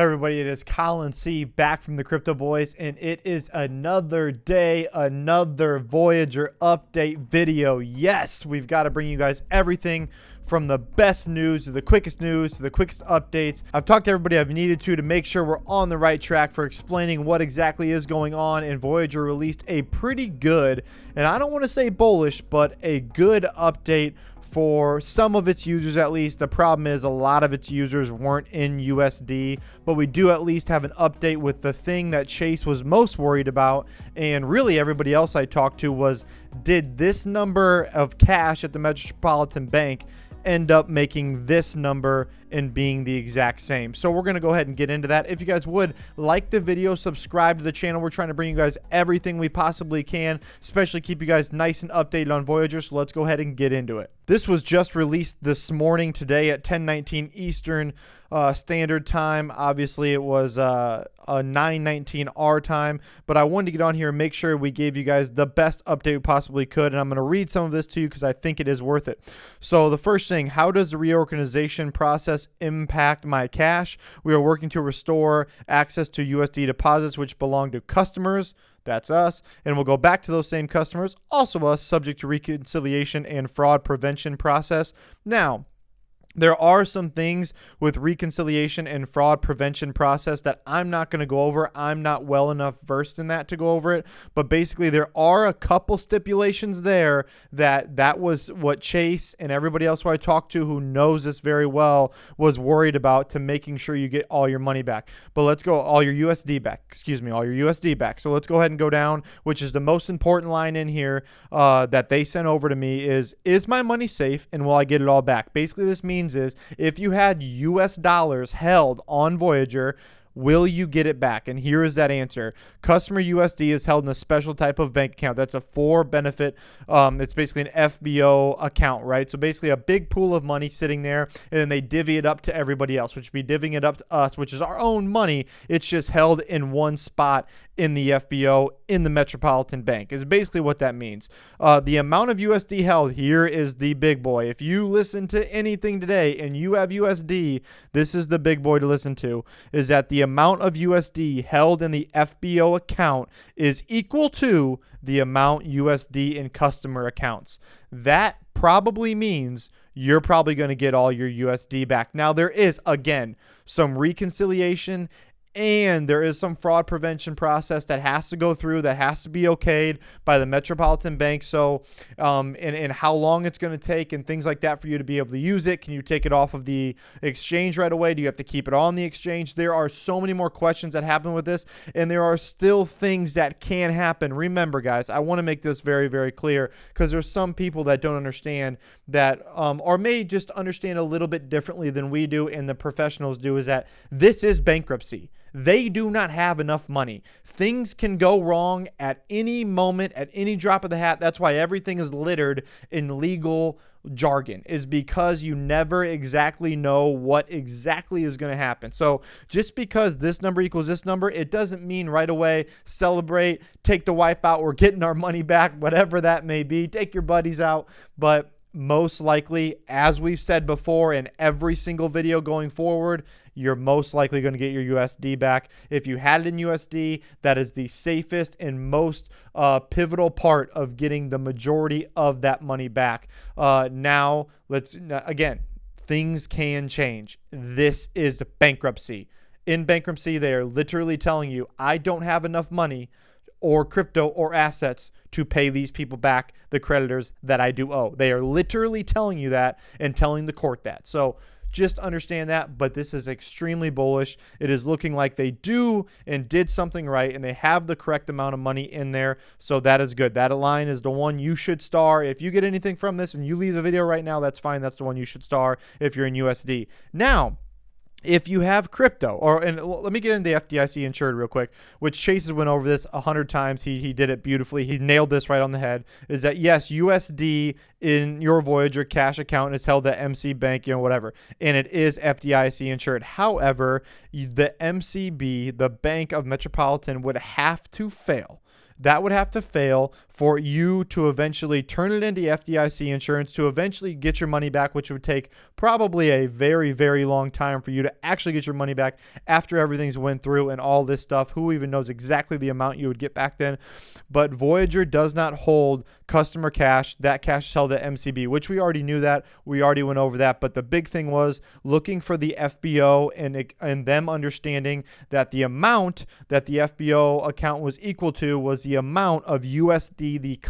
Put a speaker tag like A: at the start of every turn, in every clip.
A: Hey everybody, it is Colin C back from the Crypto Boys, and it is another day, another Voyager update video. Yes, we've got to bring you guys everything from the best news to the quickest updates. I've talked to everybody I've needed to make sure we're on the right track for explaining what exactly is going on, and Voyager released a pretty good, and I don't want to say bullish, but a good update for some of its users at least. The problem is a lot of its users weren't in USD, but we do at least have an update with the thing that Chase was most worried about, and really everybody else I talked to was, did this number of cash at the Metropolitan Bank end up making this number and being the exact same? So we're going to go ahead and get into that. If you guys would like the video, subscribe to the channel. We're trying to bring you guys everything we possibly can, especially keep you guys nice and updated on Voyager. So let's go ahead and get into it. This was just released this morning, today at 10:19 Eastern Standard Time. Obviously it was 9:19 our time, but I wanted to get on here and make sure we gave you guys the best update we possibly could, and I'm going to read some of this to you because I think it is worth it. So the first thing, how does the reorganization process impact my cash? We are working to restore access to USD deposits which belong to customers. That's us, and we'll go back to those same customers, also us, subject to reconciliation and fraud prevention process. Now, there are some things with reconciliation and fraud prevention process that I'm not going to go over. I'm not well enough versed in that to go over it. But basically, there are a couple stipulations there that was what Chase and everybody else who I talked to who knows this very well was worried about, to making sure you get all your money back. But let's go, all your USD back. Excuse me, all your USD back. So let's go ahead and go down, which is the most important line in here that they sent over to me is my money safe and will I get it all back? Basically, this means is if you had US dollars held on Voyager, will you get it back? And here is that answer. Customer USD is held in a special type of bank account. That's a for benefit. It's basically an FBO account, right? So basically a big pool of money sitting there, and then they divvy it up to everybody else, which would be divvying it up to us, which is our own money. It's just held in one spot in the FBO in the Metropolitan Bank is basically what that means. The amount of USD held, here is the big boy. If you listen to anything today and you have USD, this is the big boy to listen to, is that the amount of USD held in the FBO account is equal to the amount USD in customer accounts. That probably means you're probably going to get all your USD back. Now, there is, again, some reconciliation and there is some fraud prevention process that has to go through, that has to be okayed by the Metropolitan Bank. So, and how long it's going to take and things like that for you to be able to use it. Can you take it off of the exchange right away? Do you have to keep it on the exchange? There are so many more questions that happen with this, and there are still things that can happen. Remember, guys, I want to make this very, very clear because there's some people that don't understand that, or may just understand a little bit differently than we do and the professionals do, is that this is bankruptcy. They do not have enough money. Things can go wrong at any moment, at any drop of the hat. That's why everything is littered in legal jargon, is because you never exactly know what exactly is going to happen. So just because this number equals this number, it doesn't mean right away celebrate, take the wife out, we're getting our money back, whatever that may be. Take your buddies out. But most likely, as we've said before in every single video going forward, you're most likely going to get your USD back. If you had it in USD, that is the safest and most pivotal part of getting the majority of that money back. Now, again, things can change. This is bankruptcy. In bankruptcy, they are literally telling you, I don't have enough money or crypto or assets to pay these people back, the creditors that I do owe. They are literally telling you that and telling the court that. So just understand that, but this is extremely bullish. It is looking like they do and did something right, and they have the correct amount of money in there, so that is good. That line is the one you should star. If you get anything from this and you leave the video right now, that's fine. That's the one you should star if you're in USD. Now, if you have crypto, let me get into the FDIC insured real quick, which Chase went over this 100 times. He did it beautifully. He nailed this right on the head, is that yes, USD in your Voyager cash account is held at MC Bank, whatever, and it is FDIC insured. However, the MCB, the Bank of Metropolitan, would have to fail. That would have to fail for you to eventually turn it into FDIC insurance, to eventually get your money back, which would take probably a very, very long time for you to actually get your money back after everything's went through and all this stuff. Who even knows exactly the amount you would get back then? But Voyager does not hold customer cash. That cash is held at MCB, which we already knew that. We already went over that. But the big thing was looking for the FBO and them understanding that the amount that the FBO account was equal to was the amount of USD the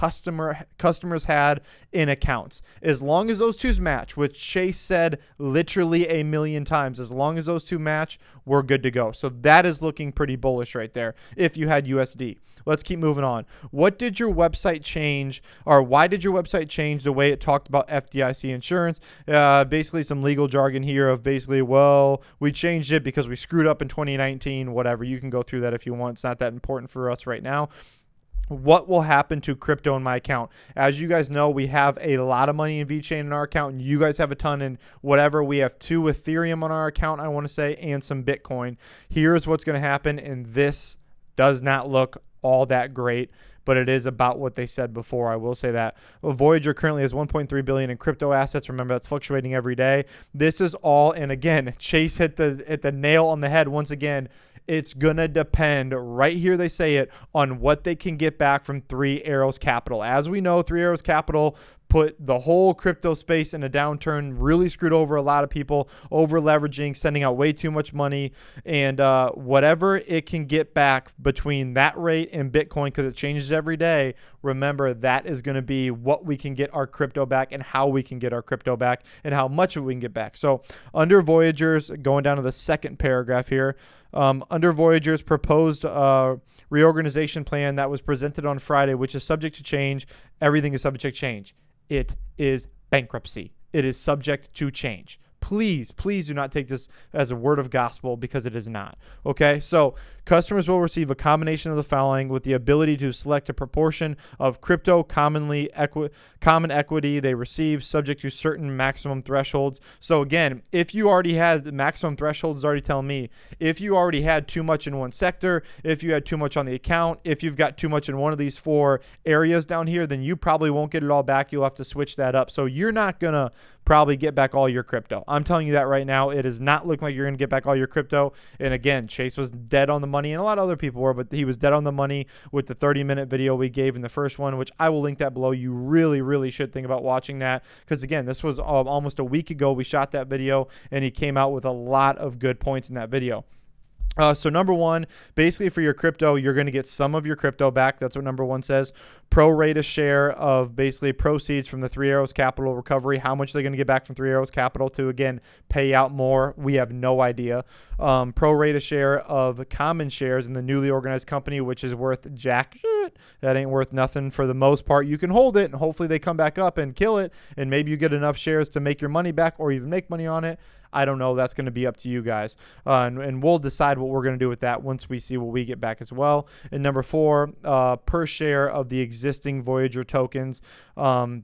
A: customers had in accounts. As long as those two match, which Chase said literally a million times, as long as those two match, we're good to go. So that is looking pretty bullish right there if you had USD. Let's keep moving on. What did your website change, or why did your website change the way it talked about FDIC insurance? Basically some legal jargon here of basically, well, we changed it because we screwed up in 2019, whatever. You can go through that if you want. It's not that important for us right now. What will happen to crypto in my account? As you guys know, we have a lot of money in VeChain in our account, and you guys have a ton in whatever. We have 2 Ethereum on our account, I want to say, and some Bitcoin. Here's what's going to happen, and this does not look all that great, but it is about what they said before. I will say that. Well, Voyager currently has 1.3 billion in crypto assets. Remember, that's fluctuating every day. This is all, and again, Chase hit the nail on the head once again. It's going to depend, right here they say it, on what they can get back from Three Arrows Capital. As we know, Three Arrows Capital put the whole crypto space in a downturn, really screwed over a lot of people, over leveraging, sending out way too much money, and whatever it can get back between that rate and Bitcoin, because it changes every day, remember that is going to be what we can get our crypto back and how we can get our crypto back and how much of it we can get back. So under Voyager's, going down to the second paragraph here, under Voyager's proposed reorganization plan that was presented on Friday, which is subject to change, everything is subject to change. It is bankruptcy. It is subject to change. Please, please do not take this as a word of gospel, because it is not. Okay, so customers will receive a combination of the following, with the ability to select a proportion of crypto common equity they receive, subject to certain maximum thresholds. So again, if you already had the maximum thresholds, already telling me if you already had too much in one sector, if you had too much on the account, if you've got too much in one of these 4 areas down here, then you probably won't get it all back. You'll have to switch that up. So you're not gonna probably get back all your crypto. I'm telling you that right now. It is not looking like you're going to get back all your crypto. And again, Chase was dead on the money, and a lot of other people were, but he was dead on the money with the 30-minute video we gave in the first one, which I will link that below. You really, really should think about watching that, because again, this was almost a week ago we shot that video, and he came out with a lot of good points in that video. So number one, basically for your crypto, you're going to get some of your crypto back. That's what number one says. Pro rata share of basically proceeds from the Three Arrows Capital recovery. How much are they going to get back from Three Arrows Capital to, again, pay out more? We have no idea. Pro rata share of common shares in the newly organized company, which is worth jack shit. That ain't worth nothing for the most part. You can hold it, and hopefully they come back up and kill it, and maybe you get enough shares to make your money back or even make money on it. I don't know. That's going to be up to you guys. And we'll decide what we're going to do with that once we see what we get back as well. And number 4, per share of the existing Voyager tokens,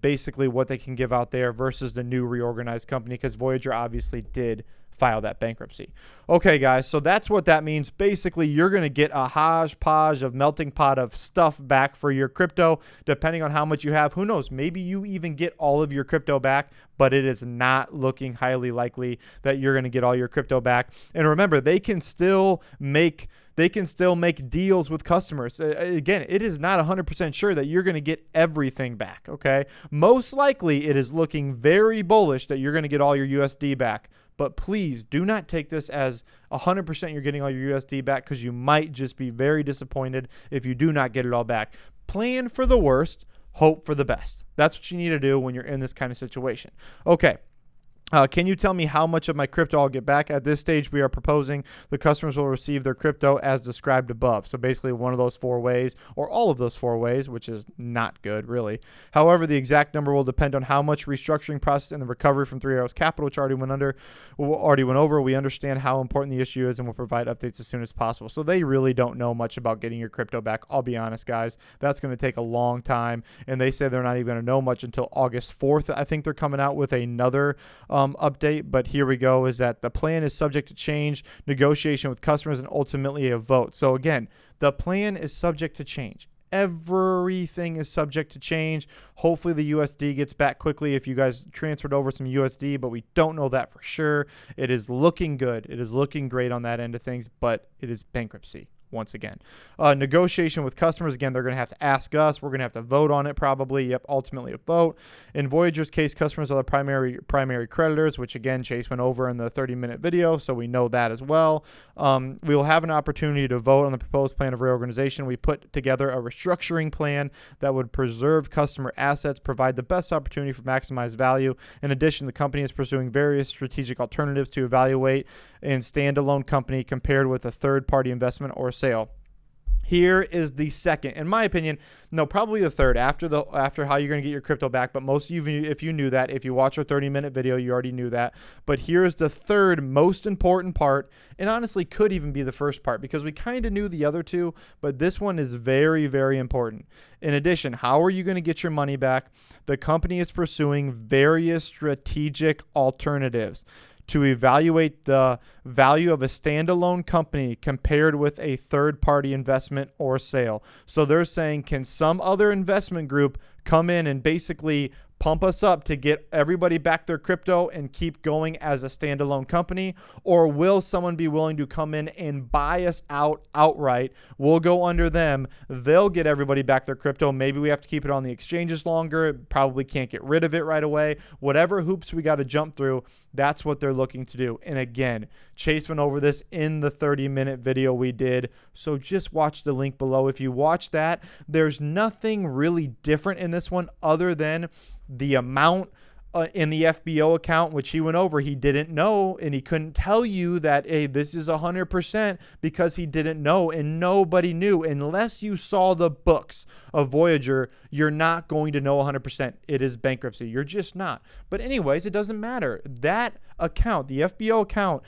A: basically what they can give out there versus the new reorganized company, because Voyager obviously did file that bankruptcy. Okay, guys, so that's what that means. Basically, you're going to get a hodgepodge of melting pot of stuff back for your crypto, depending on how much you have. Who knows? Maybe you even get all of your crypto back, but it is not looking highly likely that you're going to get all your crypto back. And remember, they can still make deals with customers. Again, it is not 100% sure that you're going to get everything back, okay? Most likely, it is looking very bullish that you're going to get all your USD back. But please do not take this as 100% you're getting all your USD back, because you might just be very disappointed if you do not get it all back. Plan for the worst, hope for the best. That's what you need to do when you're in this kind of situation. Okay. Can you tell me how much of my crypto I'll get back? At this stage, we are proposing the customers will receive their crypto as described above. So basically one of those 4 ways, or all of those 4 ways, which is not good, really. However, the exact number will depend on how much restructuring process and the recovery from Three Arrows Capital, which already went over. We understand how important the issue is and will provide updates as soon as possible. So they really don't know much about getting your crypto back. I'll be honest, guys. That's going to take a long time, and they say they're not even going to know much until August 4th. I think they're coming out with another update, but here we go, is that the plan is subject to change, negotiation with customers, and ultimately a vote. So again, the plan is subject to change. Everything is subject to change. Hopefully the USD gets back quickly if you guys transferred over some USD, but we don't know that for sure. It is looking good. It is looking great on that end of things, but it is bankruptcy. Once again, negotiation with customers. Again, they're going to have to ask us. We're going to have to vote on it probably. Yep, ultimately a vote. In Voyager's case, customers are the primary creditors, which again, Chase went over in the 30-minute video, so we know that as well. We will have an opportunity to vote on the proposed plan of reorganization. We put together a restructuring plan that would preserve customer assets, provide the best opportunity for maximized value. In addition, the company is pursuing various strategic alternatives to evaluate in standalone company compared with a third-party investment or sale. Here is the second, in my opinion, no, probably the third after how you're going to get your crypto back. But most of you, if you knew that, if you watch our 30-minute video, you already knew that. But here's the third most important part, and honestly could even be the first part because we kind of knew the other two, but this one is very, very important. In addition, how are you going to get your money back? The company is pursuing various strategic alternatives to evaluate the value of a standalone company compared with a third-party investment or sale. So they're saying, can some other investment group come in and basically pump us up to get everybody back their crypto and keep going as a standalone company? Or will someone be willing to come in and buy us out outright? We'll go under them. They'll get everybody back their crypto. Maybe we have to keep it on the exchanges longer. Probably can't get rid of it right away. Whatever hoops we got to jump through, that's what they're looking to do. And again, Chase went over this in the 30-minute video we did. So just watch the link below. If you watch that, there's nothing really different in this one other than the amount in the FBO account, which he went over. He didn't know, and he couldn't tell you that, hey, this is 100% because he didn't know, and nobody knew. Unless you saw the books of Voyager, you're not going to know 100%. It is bankruptcy. You're just not. But anyways, it doesn't matter. That account, the FBO account,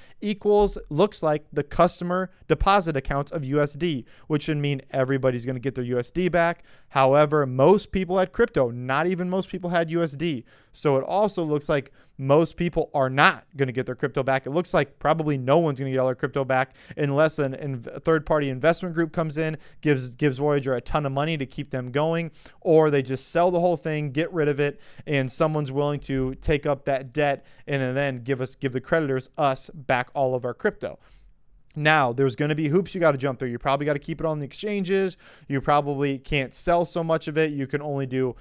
A: looks like the customer deposit accounts of USD, which would mean everybody's going to get their USD back. However, most people had crypto. Not even most people had USD. So it also looks like most people are not going to get their crypto back. It looks like probably no one's going to get all their crypto back unless a third-party investment group comes in, gives Voyager a ton of money to keep them going, or they just sell the whole thing, get rid of it, and someone's willing to take up that debt and then give the creditors, us, back all of our crypto. Now, there's going to be hoops you got to jump through. You probably got to keep it on the exchanges. You probably can't sell so much of it. You can only do,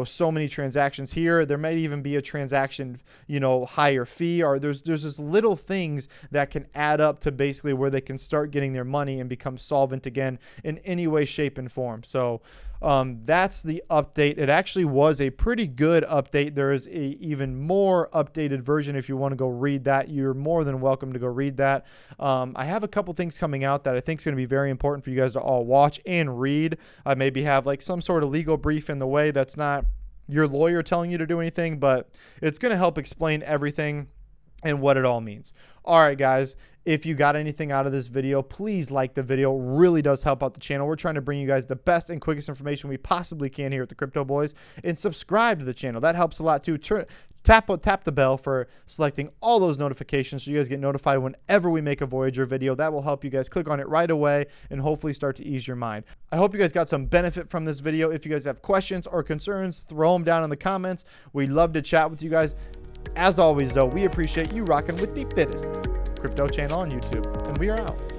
A: so many transactions here. There might even be a transaction, higher fee, or there's just little things that can add up to basically where they can start getting their money and become solvent again in any way, shape, and form. So that's the update. It actually was a pretty good update. There is a even more updated version. If you want to go read that, you're more than welcome to go read that. I have a couple things coming out that I think is going to be very important for you guys to all watch and read. I maybe have like some sort of legal brief in the way that's not your lawyer telling you to do anything, but it's going to help explain everything and what it all means. All right, guys, if you got anything out of this video, please like the video. It really does help out the channel. We're trying to bring you guys the best and quickest information we possibly can here at the Crypto Boys, and subscribe to the channel. That helps a lot too. Tap the bell for selecting all those notifications so you guys get notified whenever we make a Voyager video. That will help you guys click on it right away and hopefully start to ease your mind. I hope you guys got some benefit from this video. If you guys have questions or concerns, throw them down in the comments. We'd love to chat with you guys. As always, though, we appreciate you rocking with the fittest crypto channel on YouTube, and we are out.